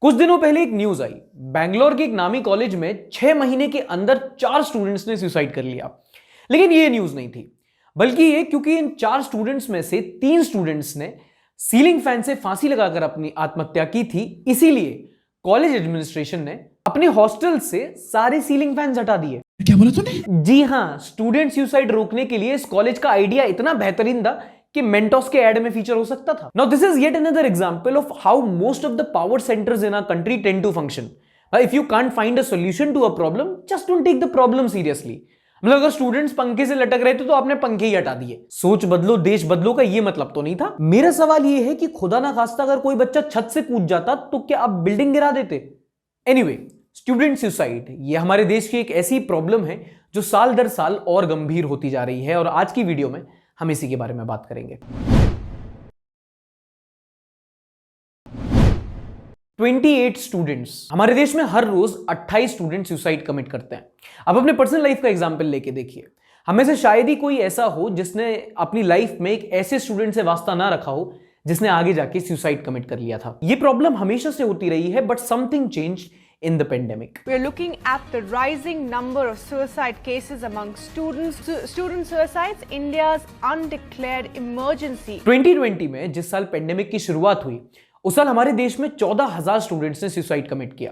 कुछ दिनों पहले एक न्यूज आई, बैंगलोर के एक नामी कॉलेज में 6 महीने के अंदर 4 स्टूडेंट्स ने सुसाइड कर लिया। लेकिन ये न्यूज नहीं थी, बल्कि ये क्योंकि इन 4 स्टूडेंट्स में से 3 स्टूडेंट्स ने सीलिंग फैन से फांसी लगाकर अपनी आत्महत्या की थी। इसीलिए कॉलेज एडमिनिस्ट्रेशन ने अपने हॉस्टल से सारे सीलिंग फैंस हटा दिए। क्या बोला तूने? जी हां, स्टूडेंट सुसाइड रोकने के लिए इस कॉलेज का आइडिया इतना बेहतरीन था कि मेंटोस के एड में फीचर हो सकता था। Now this is yet another example of how most of the power centres in our country tend to function. If you can't find a solution to a problem, just don't take the problem seriously. मतलब अगर students पंखे से लटक रहे थे तो आपने पंखे ही हटा दिए। सोच बदलो देश बदलो का ये मतलब तो नहीं था। मेरा सवाल ये है कि खुदा ना खास्ता अगर कोई बच्चा छत से कूद जाता तो क्या आप बिल्डिंग गिरा देते? एनीवे, स्टूडेंट सुसाइड ये हमारे देश की एक ऐसी प्रॉब्लम है जो साल दर साल और गंभीर होती जा रही है, और आज की वीडियो में हम इसी के बारे में बात करेंगे। 28 स्टूडेंट्स हमारे देश में हर रोज 28 स्टूडेंट सुसाइड कमिट करते हैं। अब अपने पर्सनल लाइफ का एग्जांपल लेके देखिए। हमें से शायद ही कोई ऐसा हो जिसने अपनी लाइफ में एक ऐसे स्टूडेंट से वास्ता ना रखा हो जिसने आगे जाके सुसाइड कमिट कर लिया था। ये प्रॉब्लम हमेशा से होती रही है, but something changed in the pandemic. We are looking at the rising number of suicide cases among students. Student suicides, India's undeclared emergency. 2020 में जिस साल पेंडेमिक की शुरुआत हुई, उस साल हमारे देश में 14,000 स्टूडेंट्स ने सुसाइड कमिट किया।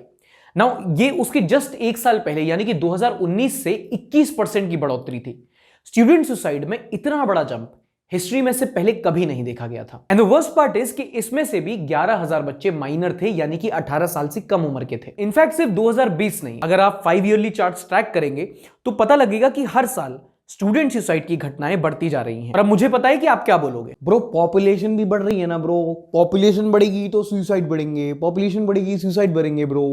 नाउ ये उसके जस्ट एक साल पहले यानी कि 2019 से 21% की बढ़ोतरी थी। स्टूडेंट सुसाइड में इतना बड़ा जंप हिस्ट्री में से पहले कभी नहीं देखा गया था। And the worst part is कि इसमें से भी 11,000 बच्चे माइनर थे, यानी कि 18 साल से कम उम्र के थे। इनफैक्ट सिर्फ 2020 नहीं, अगर आप 5 ईयरली चार्ट्स ट्रैक करेंगे तो पता लगेगा कि हर साल स्टूडेंट सुसाइड की घटनाएं बढ़ती जा रही हैं। और अब मुझे पता है कि आप क्या बोलोगे, ब्रो पॉपुलेशन भी बढ़ रही है ना ब्रो, पॉपुलेशन बढ़ेगी तो सुसाइड बढ़ेंगे, पॉपुलेशन बढ़ेगी सुसाइड बढ़ेंगे bro.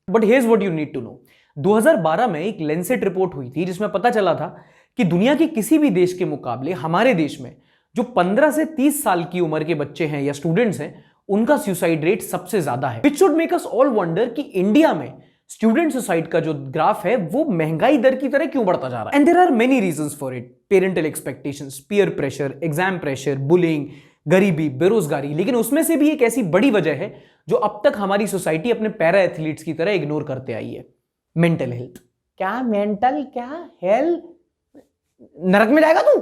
But here's what you need to know. 2012 में एक लेंसेट रिपोर्ट हुई थी जिसमें पता चला था कि दुनिया के किसी भी देश के मुकाबले हमारे देश में जो 15 से 30 साल की उम्र के बच्चे हैं या स्टूडेंट्स हैं, उनका सुसाइड रेट सबसे ज्यादा है। Which should make us all wonder कि इंडिया में स्टूडेंट सुसाइड का जो ग्राफ है वो महंगाई दर की तरह क्यों बढ़ता जा रहा है। And there are many reasons for it. Parental expectations, peer pressure, exam pressure, bullying, गरीबी, बेरोजगारी। लेकिन उसमें से भी एक ऐसी बड़ी वजह है जो अब तक हमारी सोसाइटी अपने पैरा एथलीट्स की तरह इग्नोर करते आई है, मेंटल हेल्थ। क्या मेंटल, क्या हेल्थ? नरक में जाएगा तू।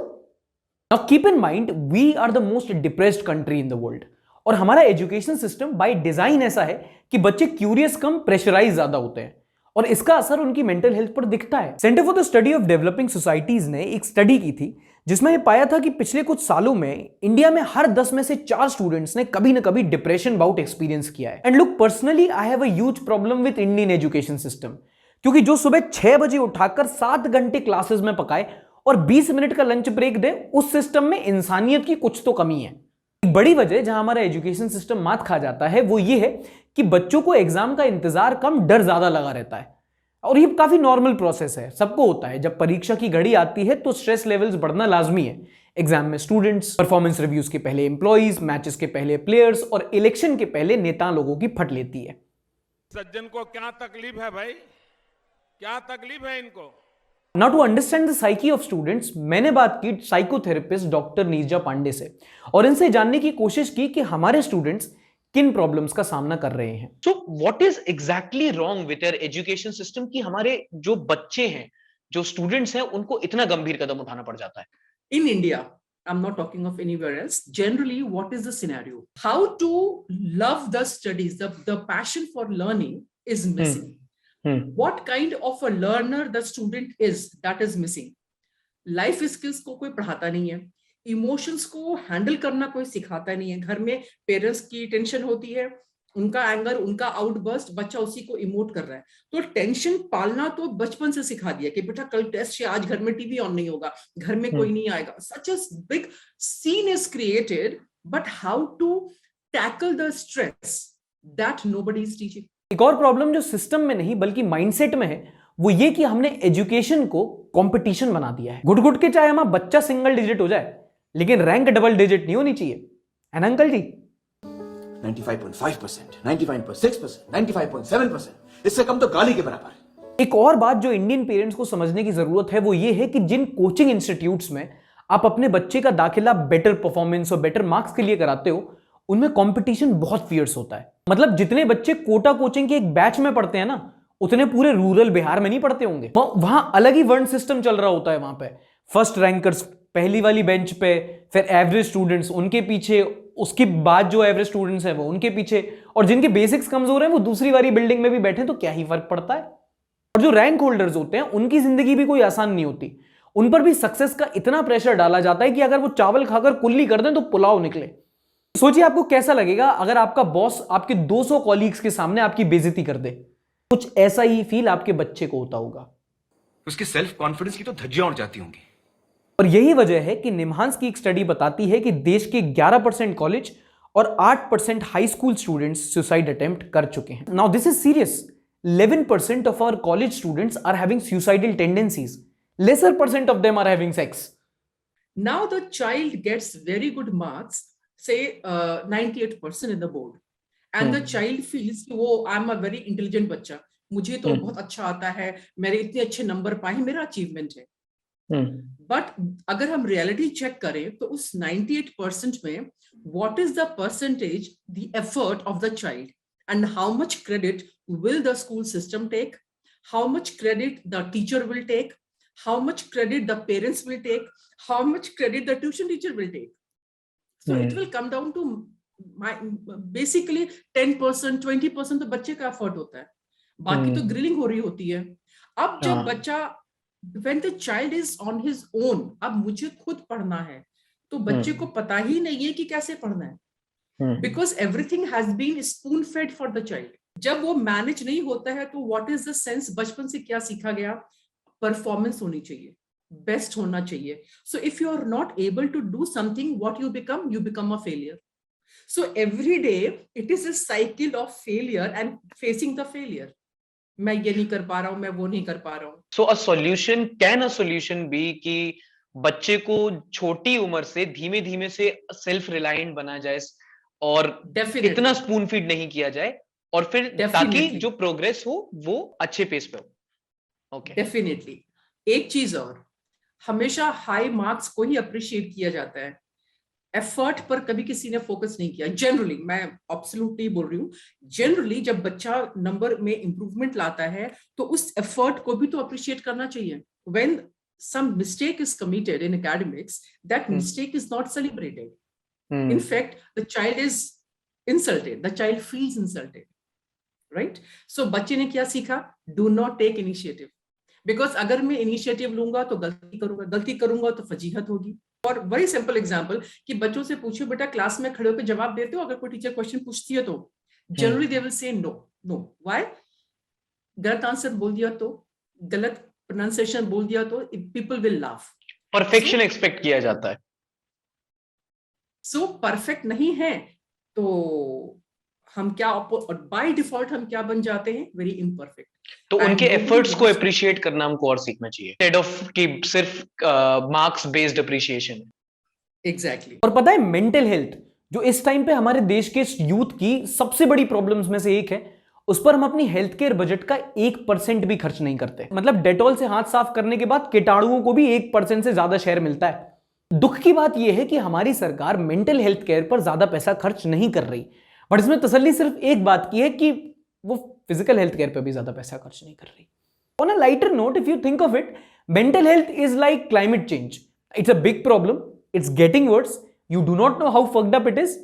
Now keep in mind, we are the most depressed country in the world, और हमारा एजुकेशन सिस्टम बाय डिजाइन ऐसा है कि बच्चे क्यूरियस कम, प्रेशराइज ज्यादा होते हैं, और इसका असर उनकी मेंटल हेल्थ पर दिखता है। Centre for the study of developing societies ने एक स्टडी की थी जिसमें यह पाया था कि पिछले कुछ सालों में इंडिया में हर 10 में से 4 स्टूडेंट्स ने कभी ना कभी डिप्रेशन बाउट एक्सपीरियंस किया है। And look, personally I have a huge problem with Indian education system, क्योंकि जो सुबह 6 बजे उठाकर 7 घंटे क्लासेस में पकाए और 20 मिनट का लंच ब्रेक दे, उस सिस्टम में इंसानियत की कुछ तो कमी है। एक बड़ी वजह जहां हमारा एजुकेशन सिस्टम मात खा जाता है वो ये है कि बच्चों को एग्जाम का इंतजार कम, डर ज्यादा लगा रहता है। और ये काफी नॉर्मल प्रोसेस है, सबको होता है। जब परीक्षा की घड़ी आती है तो स्ट्रेस लेवल्स बढ़ना लाजमी है। एग्जाम में स्टूडेंट्स, परफॉर्मेंस रिव्यूज के पहले एम्प्लॉइज, मैचेस के पहले प्लेयर्स, और इलेक्शन के पहले नेता लोगों की फट लेती है। सज्जन को क्या तकलीफ है भाई, क्या तकलीफ है इनको? Now to understand the psyche of students, मैंने बात की साइकोथेरेपिस्ट डॉक्टर नीरजा पांडे से, और इनसे जानने की कोशिश की कि हमारे स्टूडेंट्स किन प्रॉब्लम्स का सामना कर रहे हैं। So what is exactly wrong with your education system कि हमारे जो बच्चे हैं, जो स्टूडेंट्स हैं, उनको इतना गंभीर कदम उठाना पड़ जाता है? In India, I'm not talking of anywhere else. Generally, what is the scenario? How to love the studies, the passion for learning is missing. What kind of a learner the student is, that is missing. Life skills को कोई पढ़ाता नहीं है, emotions को handle करना कोई सिखाता नहीं है। घर में पेरेंट्स की टेंशन होती है, उनका एंगर, उनका आउटबर्स्ट, बच्चा उसी को इमोट कर रहा है। तो टेंशन पालना तो बचपन से सिखा दिया कि बेटा कल टेस्ट है, आज घर में टीवी ऑन नहीं होगा, घर में कोई नहीं आएगा। Such a big scene is created, but how to tackle the stress, that nobody is teaching. एक और प्रॉब्लम जो सिस्टम में नहीं बल्कि माइंडसेट में है वो ये कि हमने एजुकेशन को कंपटीशन बना दिया है। घुट घुट के चाहे हमारा बच्चा सिंगल डिजिट हो जाए, लेकिन रैंक डबल डिजिट नहीं होनी चाहिए, है ना अंकल जी? 95.5%, 99.6%, 95.7%, इससे कम तो गाली के बराबर है। एक और बात जो इंडियन पेरेंट्स को समझने की जरूरत है वो ये है कि जिन कोचिंग इंस्टीट्यूट्स में आप अपने बच्चे का दाखिला बेटर परफॉर्मेंस और बेटर मार्क्स के लिए कराते हो, उनमें कंपटीशन बहुत फियर्स होता है। मतलब जितने बच्चे कोटा कोचिंग के एक बैच में पढ़ते हैं ना, उतने पूरे रूरल बिहार में नहीं पढ़ते होंगे। वहां अलग ही वर्ण सिस्टम चल रहा होता है। वहां पे फर्स्ट रैंकर्स पहली वाली बेंच पे, फिर एवरेज स्टूडेंट्स उनके पीछे, उसके बाद जो एवरेज स्टूडेंट्स हैं वो उनके पीछे, और जिनके बेसिक्स कमजोर हैं वो दूसरी वाली बिल्डिंग में भी बैठे, तो क्या ही फर्क पड़ता है। और जो रैंक होल्डर्स होते हैं उनकी जिंदगी भी कोई आसान नहीं होती। उन पर भी सक्सेस का इतना प्रेशर डाला जाता है कि अगर वो चावल खाकर कुल्ली कर दें तो पुलाव निकले। सोचिए आपको कैसा लगेगा अगर आपका बॉस आपके 200 कॉलीग्स के सामने आपकी बेइज्जती कर दे। कुछ ऐसा ही फील आपके बच्चे को होता होगा। उसके सेल्फ कॉन्फिडेंस की तो धज्जियां उड़ जाती होंगी। और यही वजह है कि निम्हांस की एक स्टडी बताती है कि देश के 11% कॉलेज और 8% high school students suicide attempt कर चुके हैं। Now this is serious. 11% of our college students are having suicidal tendencies. Lesser percent of them are having sex. Now the child gets very good marks, say 98% in the board, and the child feels कि वो I'm a very intelligent बच्चा, मुझे तो बहुत अच्छा आता है, मेरे इतने अच्छे नंबर पाए, मेरा अचीवमेंट है। बट अगर हम रियलिटी चेक करें तो उस 98% में what is the percentage, the effort of the child, and how much credit will the school system take, how much credit the teacher will take, how much credit the parents will take, how much credit the tuition teacher will take. So it will come down to basically 10%, 20% तो बच्चे का effort होता है, बाकी तो grilling हो रही होती है। अब जब बच्चा, when the child is on his own, अब मुझे खुद पढ़ना है, तो बच्चे को पता ही नहीं है कि कैसे पढ़ना है, because everything has been spoon fed for the child. जब वो मैनेज नहीं होता है तो what is the sense, बचपन से क्या सीखा गया, परफॉर्मेंस होनी चाहिए, बेस्ट होना चाहिए। So if you are not able to do something, what you become a failure. So every day it is a cycle of failure and facing the failure. मैं ये नहीं कर पा रहा हूँ, मैं वो नहीं कर पा रहा हूँ। So a solution be कि बच्चे को छोटी उम्र से धीमे धीमे से सेल्फ रिलायंट बना जाए और इतना स्पून फीड नहीं किया जाए, और फिर ताकि जो प्रोग्रेस हो वो अच्छे पेस पे हो। Okay, definitely. एक चीज और, हमेशा हाई मार्क्स को ही अप्रिशिएट किया जाता है, एफर्ट पर कभी किसी ने फोकस नहीं किया। जनरली, मैं एब्सोल्यूट नहीं बोल रही हूँ, जनरली जब बच्चा नंबर में इंप्रूवमेंट लाता है तो उस एफर्ट को भी तो अप्रिशिएट करना चाहिए। When some mistake is committed in academics, that mistake is not celebrated. In fact, the child is insulted, the child feels insulted, right? So बच्चे ने क्या सीखा? Do not take initiative, because अगर मैं initiative लूंगा तो गलती करूंगा तो फजीहत होगी। और very simple example कि बच्चों से पूछो, बेटा क्लास में खड़े होकर जवाब देते हो, अगर कोई टीचर क्वेश्चन पूछती है तो generally they will say no. Why? गलत आंसर बोल दिया तो, गलत प्रोनाउंसिएशन बोल दिया तो people will laugh. Perfection expect किया जाता है। सो परफेक्ट नहीं है तो हम क्या, बाय डिफॉल्ट हम क्या बन जाते हैं? Very imperfect. तो उनके एफर्ट्स को अप्रिशिएट करना हमको और सीखना चाहिए, इंस्टेड ऑफ कि सिर्फ मार्क्स बेस्ड अप्रिशिएशन। एग्जैक्टली। और पता है मेंटल हेल्थ जो इस टाइम पे हमारे देश के यूथ की सबसे बड़ी प्रॉब्लम्स में से एक है, उस पर हम अपनी हेल्थ केयर बजट का 1% भी खर्च नहीं करते। मतलब डेटॉल से हाथ साफ करने के बाद कीटाणुओं को भी 1% से ज्यादा शेयर मिलता है। दुख की बात यह है कि हमारी सरकार मेंटल हेल्थ केयर पर ज्यादा पैसा खर्च नहीं कर रही, बट इसमें तसल्ली सिर्फ एक बात की है कि वो फिजिकल हेल्थ केयर पर भी ज्यादा पैसा खर्च नहीं कर रही। On a lighter note, if you think of it, mental health is like climate change. It's a big problem, it's getting worse, you do not know how fucked up it is,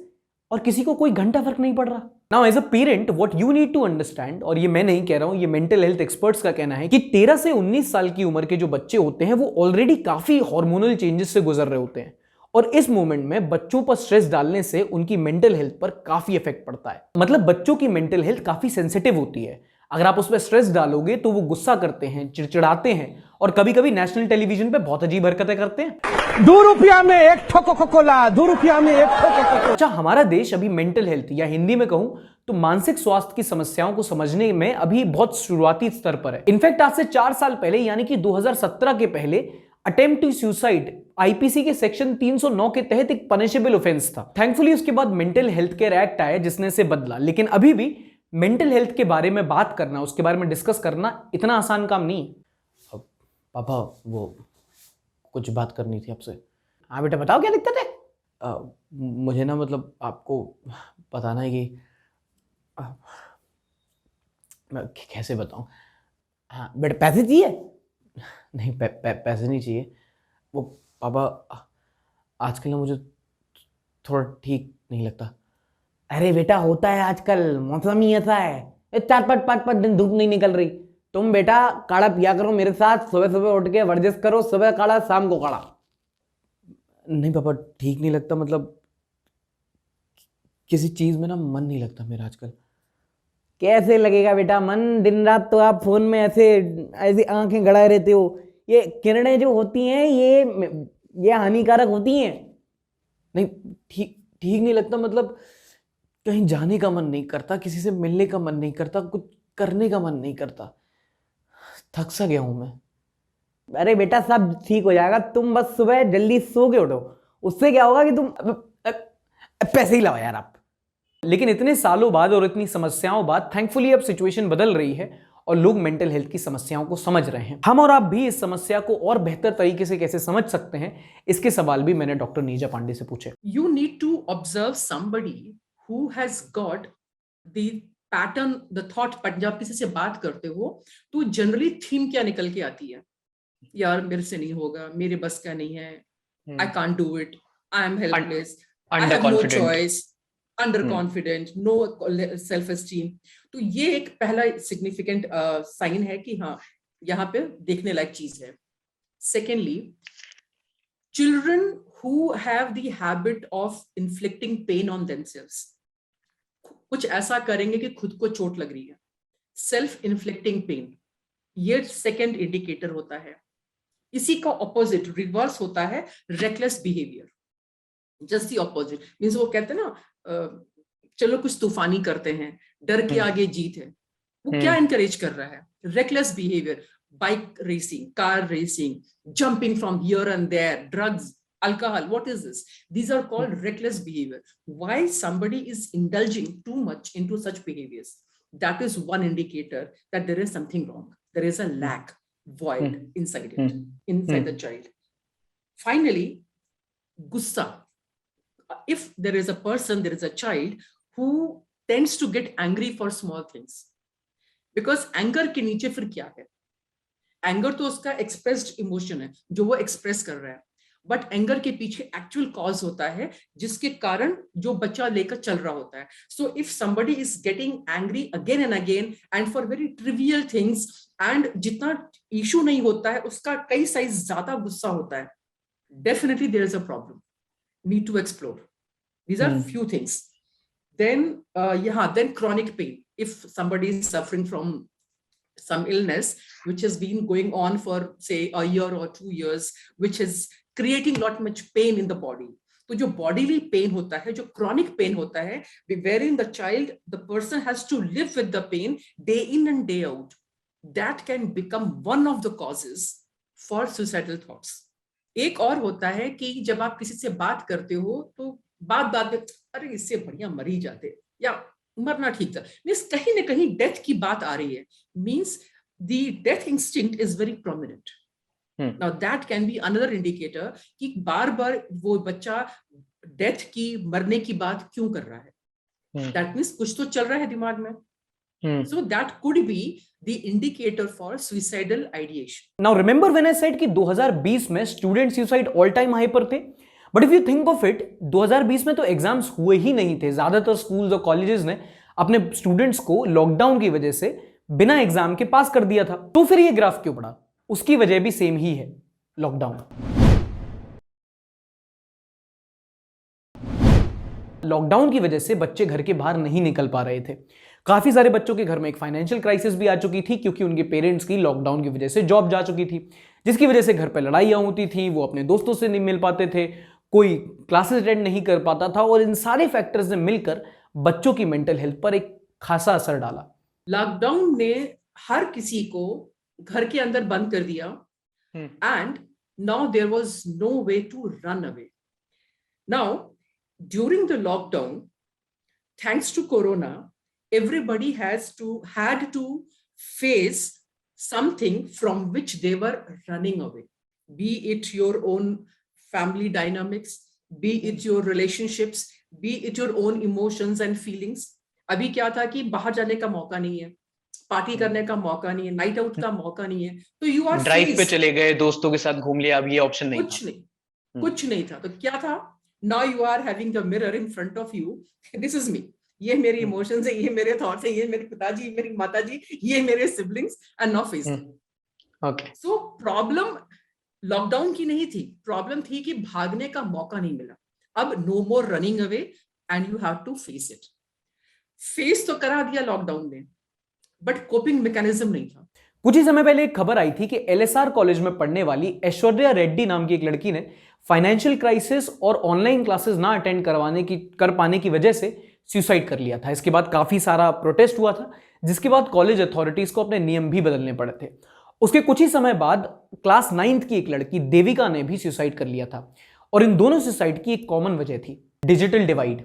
और किसी को कोई घंटा फर्क नहीं पड़ रहा। Now as a parent what you need to understand, और ये मैं नहीं कह रहा हूं, ये मेंटल हेल्थ एक्सपर्ट्स का कहना है कि 13 से 19 साल की उम्र के जो बच्चे होते हैं वो ऑलरेडी काफी हार्मोनल चेंजेस से गुजर रहे होते हैं, और इस मोमेंट में बच्चों पर स्ट्रेस डालने से उनकी मेंटल हेल्थ पर काफी इफेक्ट पड़ता है। मतलब बच्चों की मेंटल हेल्थ काफी सेंसिटिव होती है। अगर आप उस पर स्ट्रेस डालोगे तो वो गुस्सा करते हैं, चिड़चिड़ाते हैं, और कभी कभी नेशनल टेलीविजन पे बहुत अजीब हरकतें करते हैं। 2 रुपया में एक ठोको कोला, 2 रुपया में एक ठोको। अच्छा, हमारा देश अभी मेंटल हेल्थ, या हिंदी में कहूं तो मानसिक स्वास्थ्य की समस्याओं को समझने में अभी बहुत शुरुआती स्तर पर है। इनफैक्ट आज से 4 साल पहले, यानी कि 2017 के पहले, अटेम्प्ट टू सुसाइड आईपीसी के सेक्शन 309 के तहत एक पनिशेबल ऑफेंस था। थैंकफुली उसके बाद मेंटल हेल्थ केयर एक्ट आया जिसने इसे बदला, लेकिन अभी भी मेंटल हेल्थ के बारे में बात करना, उसके बारे में डिस्कस करना इतना आसान काम नहीं है। पापा, वो कुछ बात करनी थी आपसे। हाँ बेटा बताओ, क्या दिक्कत है? मुझे ना, मतलब आपको बताना है कि मैं कैसे बताऊं? हाँ बेटा, पैसे चाहिए? नहीं, पैसे नहीं चाहिए। वो पापा, आजकल ना मुझे थोड़ा ठीक नहीं लगता। अरे बेटा, होता है आजकल, मौसम ही ऐसा है। 4-5 दिन धूप नहीं निकल रही। तुम बेटा काढ़ा पिया करो मेरे साथ, सुबह सुबह उठ के वर्जिश करो, सुबह काढ़ा शाम को काढ़ा। नहीं पापा, ठीक नहीं लगता, मतलब किसी चीज में ना मन नहीं लगता मेरा आजकल। कैसे लगेगा बेटा मन? दिन रात तो आप फोन में ऐसे ऐसी आंखें गड़ाए रहते हो। ये किरणें जो होती हैं ये हानिकारक होती हैं। नहीं, ठीक नहीं लगता, मतलब कहीं जाने का मन नहीं करता, किसी से मिलने का मन नहीं करता, कुछ करने का मन नहीं करता। थक सा गया हूं मैं। अरे बेटा, सब ठीक हो जाएगा, तुम बस सुबह जल्दी सो के उठो। उससे क्या होगा कि तुम पैसे ही लाओ यार आप। लेकिन इतने सालों बाद और इतनी समस्याओं बाद थैंकफुली अब सिचुएशन बदल रही है और लोग मेंटल हेल्थ की समस्याओं को समझ रहे हैं। हम और आप भी इस समस्या को और बेहतर तरीके से कैसे समझ सकते हैं, इसके सवाल भी मैंने डॉक्टर नीजा पांडे से पूछे। You need to observe somebody who has got the pattern, the thought pattern। जब आप किसी से बात करते हो तो जनरली थीम क्या निकल के आती है? यार मेरे से नहीं होगा, मेरे बस का नहीं है, I can't do it, I am helpless, I have no choice, under confident, no self esteem. तो ये एक पहला सिग्निफिकेंट साइन है कि हाँ, यहाँ पे देखने लायक चीज है। Secondly, children who have the habit of inflicting pain on themselves, कुछ ऐसा करेंगे कि खुद को चोट लग रही है, सेल्फ इन्फ्लिक्टिंग पेन, ये सेकेंड इंडिकेटर होता है। इसी का ऑपोजिट रिवर्स होता है reckless behaviour, just the opposite. Means वो कहते हैं ना, चलो कुछ तूफानी करते हैं, डर के आगे जीत है। वो क्या इनकरेज कर रहा है? Reckless behaviour, bike racing, car racing, jumping from here and there, drugs, alcohol. What is this? These are called reckless behavior. Why somebody is indulging too much into such behaviors? That is one indicator that there is something wrong. There is a lack, void inside it, inside the child. Finally, gussa. If there is a person, there is a child who tends to get angry for small things. Because anger के नीचे फिर क्या है? Anger तो उसका expressed emotion है, जो वो express कर रहा है। बट एंगर के पीछे एक्चुअल कॉज होता है, जिसके कारण जो बच्चा लेकर चल रहा होता है। So if somebody is getting angry again and again and for very trivial things, and जितना इशू नहीं होता है उसका कई साइज ज्यादा गुस्सा होता है, definitely there is a problem, need to explore. These are few things. Then then chronic pain. If somebody is suffering from some illness which has been going on for say a year or 2 years, which is creating lot much pain in the body. तो जो bodily pain होता है, जो chronic pain होता है, wherein the child, the person has to live with the pain day in and day out, that can become one of the causes for suicidal thoughts. एक और होता है कि जब आप किसी से बात करते हो तो बात में अरे इससे बढ़िया मर ही जाते, या मरना ठीक था, मीन्स कहीं ना कहीं डेथ की बात आ रही है, means the death instinct is very prominent. Now that can be another indicator कि बार-बार वो बच्चा डेथ की, मरने की बात क्यों कर रहा है। That means कुछ तो चल रहा है दिमाग में. So that could be the indicator for suicidal ideation. Now remember when I said कि 2020 में student suicide all time high पर थे, but if you think of it, 2020 में तो एग्जाम्स हुए ही नहीं थे। ज्यादातर स्कूल्स और कॉलेजेस ने अपने स्टूडेंट्स को लॉकडाउन की वजह से बिना एग्जाम के पास कर दिया था। तो फिर ये ग्राफ क्यों बढ़ा? उसकी वजह भी सेम ही है, लॉकडाउन। लॉकडाउन की वजह से बच्चे घर के बाहर नहीं निकल पा रहे थे। काफी सारे बच्चों के घर में एक फाइनेंशियल क्राइसिस भी आ चुकी थी, क्योंकि उनके पेरेंट्स की लॉकडाउन की वजह से जॉब जा चुकी थी, जिसकी वजह से घर पे लड़ाइयां होती थी, वो अपने दोस्तों से नहीं मिल पाते थे, कोई क्लासेस अटेंड नहीं कर पाता था, और इन सारे फैक्टर्स ने मिलकर बच्चों की मेंटल हेल्थ पर एक खासा असर डाला। लॉकडाउन ने हर किसी को घर के अंदर बंद कर दिया, and now there was no way to run away. Now, during the lockdown, thanks to Corona, everybody had to face something from which they were running away. Be it your own family dynamics, be it your relationships, be it your own emotions and feelings. अभी क्या था कि बाहर जाने का मौका नहीं है, पार्टी करने का मौका नहीं है, नाइट आउट का मौका नहीं है, तो यू आर ड्राइव पे चले गए, दोस्तों के साथ घूम लिया, अब ये ऑप्शन नहीं कुछ था। नहीं, कुछ नहीं था। तो क्या था? Now you are having the mirror in front of you, this is me, ये मेरी इमोशंस है, ये मेरे थॉट्स है, ये मेरे पिताजी, मेरी माताजी, ये मेरे siblings, and now face it. Okay, so problem lockdown की नहीं थी, प्रॉब्लम थी कि भागने का मौका नहीं मिला। अब no more running away and you have to face it. Face तो करा दिया लॉकडाउन ने, बट कोपिंग मैकेनिज्म नहीं था। कुछ ही समय पहले एक खबर आई थी कि एलएसआर कॉलेज में पढ़ने वाली ऐश्वर्या रेड्डी नाम की एक लड़की ने फाइनेंशियल क्राइसिस और ऑनलाइन क्लासेस ना अटेंड कर पाने की वजह से सुसाइड कर लिया था। इसके बाद काफी सारा प्रोटेस्ट हुआ था, जिसके बाद कॉलेज अथॉरिटीज को अपने नियम भी बदलने पड़े थे। उसके कुछ ही समय बाद क्लास 9th की एक लड़की देविका ने भी सुसाइड कर लिया था, और इन दोनों सुसाइड की एक कॉमन वजह थी, डिजिटल डिवाइड।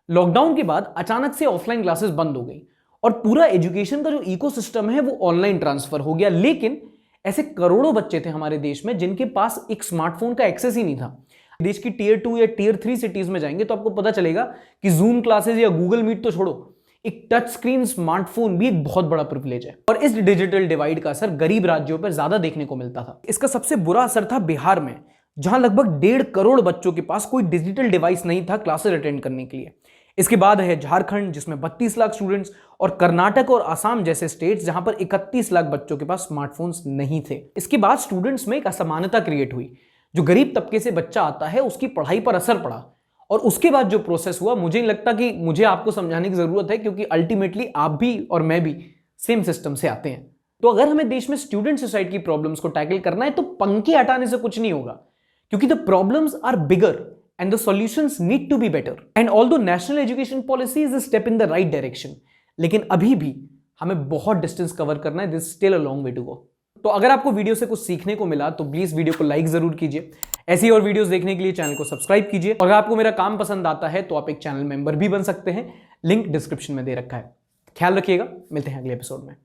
लॉकडाउन के बाद अचानक से ऑफलाइन क्लासेस बंद हो गई और पूरा एजुकेशन का जो इकोसिस्टम है वो ऑनलाइन ट्रांसफर हो गया। लेकिन ऐसे करोड़ों बच्चे थे हमारे देश में जिनके पास एक स्मार्टफोन का एक्सेस ही नहीं था। देश की Tier 2 या Tier 3 सिटीज में जाएंगे तो आपको पता चलेगा कि जूम क्लासेस या गूगल मीट तो छोड़ो, एक टच स्क्रीन स्मार्टफोन भी एक बहुत बड़ा प्रिविलेज है। और इस डिजिटल डिवाइड का असर गरीब राज्यों पर ज्यादा देखने को मिलता था। इसका सबसे बुरा असर था बिहार में, जहां लगभग 1.5 करोड़ बच्चों के पास कोई डिजिटल डिवाइस नहीं था क्लासेस अटेंड करने के लिए। इसके बाद है झारखंड, जिसमें 32 लाख स्टूडेंट्स, और कर्नाटक और असम जैसे स्टेट्स जहां पर 31 लाख बच्चों के पास स्मार्टफोन्स नहीं थे। इसके बाद स्टूडेंट्स में एक असमानता क्रिएट हुई। जो गरीब तबके से बच्चा आता है उसकी पढ़ाई पर असर पड़ा, और उसके बाद जो प्रोसेस हुआ, मुझे नहीं लगता कि मुझे आपको समझाने की जरूरत है, क्योंकि अल्टीमेटली आप भी और मैं भी सेम सिस्टम से आते हैं। तो अगर हमें देश में स्टूडेंट सुसाइड की प्रॉब्लम्स को टैकल करना है तो पंखे हटाने से कुछ नहीं होगा, क्योंकि the problems are bigger and the solutions need to be better. And although national education policy is a step in the right direction, लेकिन अभी भी हमें बहुत डिस्टेंस कवर करना है, this is still a long way to go. तो अगर आपको वीडियो से कुछ सीखने को मिला तो प्लीज वीडियो को लाइक जरूर कीजिए। ऐसी और वीडियोस देखने के लिए चैनल को सब्सक्राइब कीजिए, और अगर आपको मेरा काम पसंद आता है तो आप एक चैनल मेंबर भी बन सकते हैं, लिंक डिस्क्रिप्शन में दे रखा है। ख्याल रखिएगा, मिलते हैं अगले एपिसोड में।